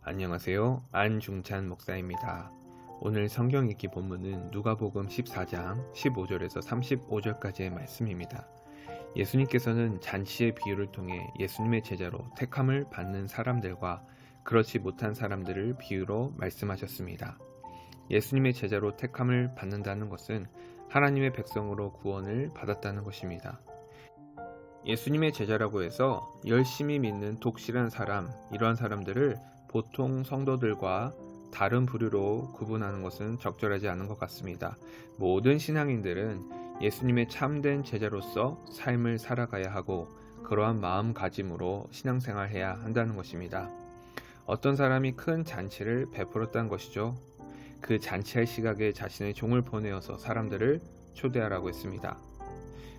안녕하세요. 안중찬 목사입니다. 오늘 성경 읽기 본문은 누가복음 14장 15절에서 35절까지의 말씀입니다. 예수님께서는 잔치의 비유를 통해 예수님의 제자로 택함을 받는 사람들과 그렇지 못한 사람들을 비유로 말씀하셨습니다. 예수님의 제자로 택함을 받는다는 것은 하나님의 백성으로 구원을 받았다는 것입니다. 예수님의 제자라고 해서 열심히 믿는 독실한 사람, 이러한 사람들을 보통 성도들과 다른 부류로 구분하는 것은 적절하지 않은 것 같습니다. 모든 신앙인들은 예수님의 참된 제자로서 삶을 살아가야 하고 그러한 마음가짐으로 신앙생활해야 한다는 것입니다. 어떤 사람이 큰 잔치를 베풀었다는 것이죠. 그 잔치할 시각에 자신의 종을 보내어서 사람들을 초대하라고 했습니다.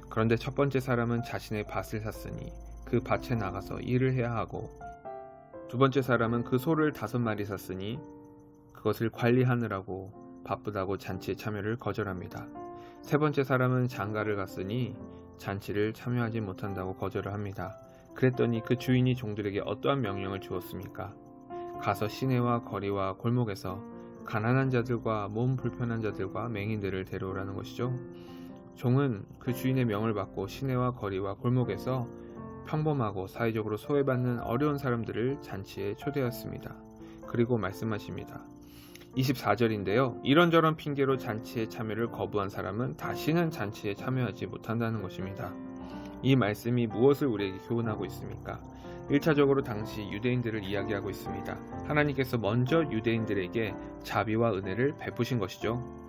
그런데 첫 번째 사람은 자신의 밭을 샀으니 그 밭에 나가서 일을 해야 하고, 두 번째 사람은 그 소를 5마리 샀으니 그것을 관리하느라고 바쁘다고 잔치에 참여를 거절합니다. 세 번째 사람은 장가를 갔으니 잔치를 참여하지 못한다고 거절을 합니다. 그랬더니 그 주인이 종들에게 어떠한 명령을 주었습니까? 가서 시내와 거리와 골목에서 가난한 자들과 몸 불편한 자들과 맹인들을 데려오라는 것이죠. 종은 그 주인의 명을 받고 시내와 거리와 골목에서 평범하고 사회적으로 소외받는 어려운 사람들을 잔치에 초대했습니다. 그리고 말씀하십니다. 24절인데요. 이런저런 핑계로 잔치에 참여를 거부한 사람은 다시는 잔치에 참여하지 못한다는 것입니다. 이 말씀이 무엇을 우리에게 교훈하고 있습니까? 1차적으로 당시 유대인들을 이야기하고 있습니다. 하나님께서 먼저 유대인들에게 자비와 은혜를 베푸신 것이죠.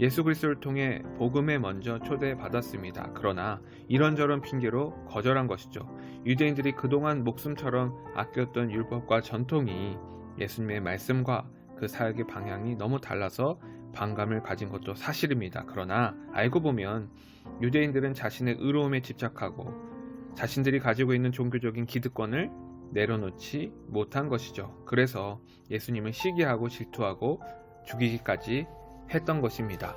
예수 그리스도를 통해 복음에 먼저 초대받았습니다. 그러나 이런저런 핑계로 거절한 것이죠. 유대인들이 그동안 목숨처럼 아꼈던 율법과 전통이 예수님의 말씀과 그 사역의 방향이 너무 달라서 반감을 가진 것도 사실입니다. 그러나 알고 보면 유대인들은 자신의 의로움에 집착하고 자신들이 가지고 있는 종교적인 기득권을 내려놓지 못한 것이죠. 그래서 예수님을 시기하고 질투하고 죽이기까지 했던 것입니다.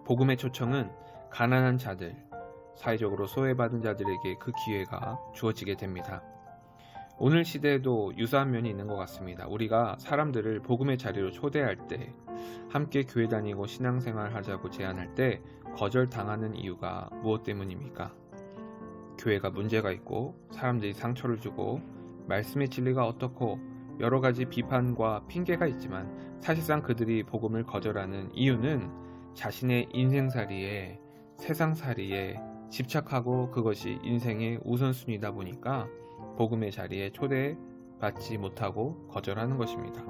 복음의 초청은 가난한 자들, 사회적으로 소외받은 자들에게 그 기회가 주어지게 됩니다. 오늘 시대에도 유사한 면이 있는 것 같습니다. 우리가 사람들을 복음의 자리로 초대할 때, 함께 교회 다니고 신앙생활 하자고 제안할 때 거절당하는 이유가 무엇 때문입니까? 교회가 문제가 있고 사람들이 상처를 주고 말씀의 진리가 어떻고 여러 가지 비판과 핑계가 있지만 사실상 그들이 복음을 거절하는 이유는 자신의 인생살이에, 세상살이에 집착하고 그것이 인생의 우선순위다 보니까 복음의 자리에 초대받지 못하고 거절하는 것입니다.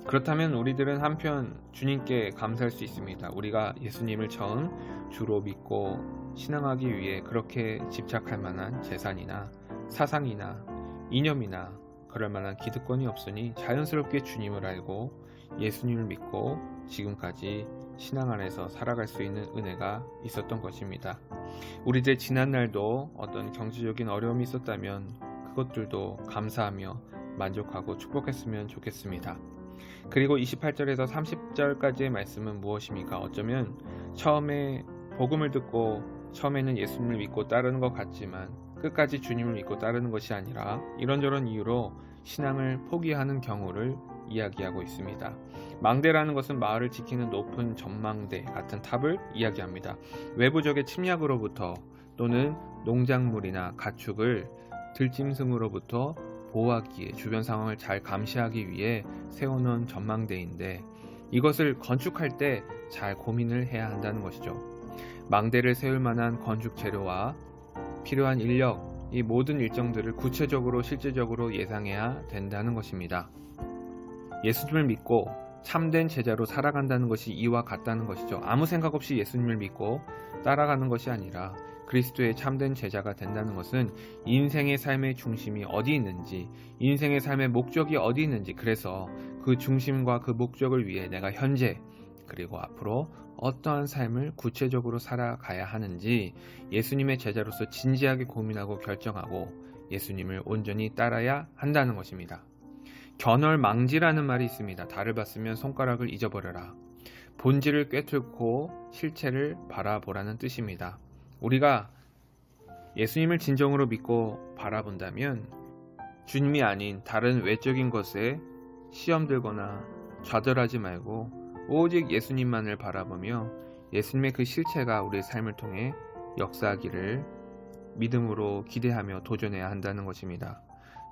그렇다면 우리들은 한편 주님께 감사할 수 있습니다. 우리가 예수님을 처음 주로 믿고 신앙하기 위해 그렇게 집착할 만한 재산이나 사상이나 이념이나 그럴 만한 기득권이 없으니 자연스럽게 주님을 알고 예수님을 믿고 지금까지 신앙 안에서 살아갈 수 있는 은혜가 있었던 것입니다. 우리들 지난날도 어떤 경제적인 어려움이 있었다면 그것들도 감사하며 만족하고 축복했으면 좋겠습니다. 그리고 28절에서 30절까지의 말씀은 무엇입니까? 어쩌면 처음에 복음을 듣고 처음에는 예수님을 믿고 따르는 것 같지만 끝까지 주님을 믿고 따르는 것이 아니라 이런저런 이유로 신앙을 포기하는 경우를 이야기하고 있습니다. 망대라는 것은 마을을 지키는 높은 전망대 같은 탑을 이야기합니다. 외부적의 침략으로부터 또는 농작물이나 가축을 들짐승으로부터 보호하기에 주변 상황을 잘 감시하기 위해 세워놓은 전망대인데 이것을 건축할 때 잘 고민을 해야 한다는 것이죠. 망대를 세울 만한 건축 재료와 필요한 인력, 이 모든 일정들을 구체적으로 실제적으로 예상해야 된다는 것입니다. 예수님을 믿고 참된 제자로 살아간다는 것이 이와 같다는 것이죠. 아무 생각 없이 예수님을 믿고 따라가는 것이 아니라 그리스도의 참된 제자가 된다는 것은 인생의 삶의 중심이 어디 있는지, 인생의 삶의 목적이 어디 있는지, 그래서 그 중심과 그 목적을 위해 내가 현재 그리고 앞으로 어떠한 삶을 구체적으로 살아가야 하는지 예수님의 제자로서 진지하게 고민하고 결정하고 예수님을 온전히 따라야 한다는 것입니다. 견얼망지라는 말이 있습니다. 달을 봤으면 손가락을 잊어버려라. 본질을 꿰뚫고 실체를 바라보라는 뜻입니다. 우리가 예수님을 진정으로 믿고 바라본다면 주님이 아닌 다른 외적인 것에 시험 들거나 좌절하지 말고 오직 예수님만을 바라보며 예수님의 그 실체가 우리의 삶을 통해 역사하기를 믿음으로 기대하며 도전해야 한다는 것입니다.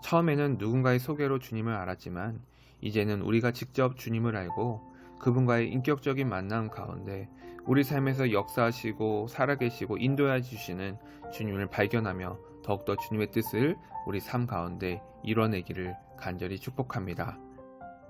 처음에는 누군가의 소개로 주님을 알았지만 이제는 우리가 직접 주님을 알고 그분과의 인격적인 만남 가운데 우리 삶에서 역사하시고 살아계시고 인도해 주시는 주님을 발견하며 더욱더 주님의 뜻을 우리 삶 가운데 이뤄내기를 간절히 축복합니다.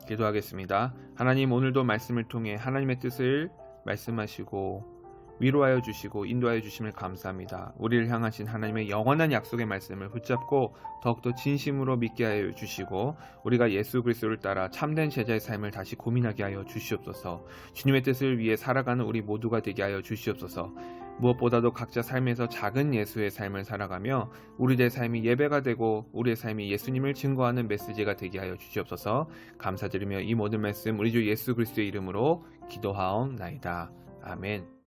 기도하겠습니다. 하나님, 오늘도 말씀을 통해 하나님의 뜻을 말씀하시고 위로하여 주시고 인도하여 주심을 감사합니다. 우리를 향하신 하나님의 영원한 약속의 말씀을 붙잡고 더욱더 진심으로 믿게 하여 주시고 우리가 예수 그리스도를 따라 참된 제자의 삶을 다시 고민하게 하여 주시옵소서. 주님의 뜻을 위해 살아가는 우리 모두가 되게 하여 주시옵소서. 무엇보다도 각자 삶에서 작은 예수의 삶을 살아가며 우리의 삶이 예배가 되고 우리의 삶이 예수님을 증거하는 메시지가 되게 하여 주시옵소서. 감사드리며 이 모든 말씀 우리 주 예수 그리스도의 이름으로 기도하옵나이다. 아멘.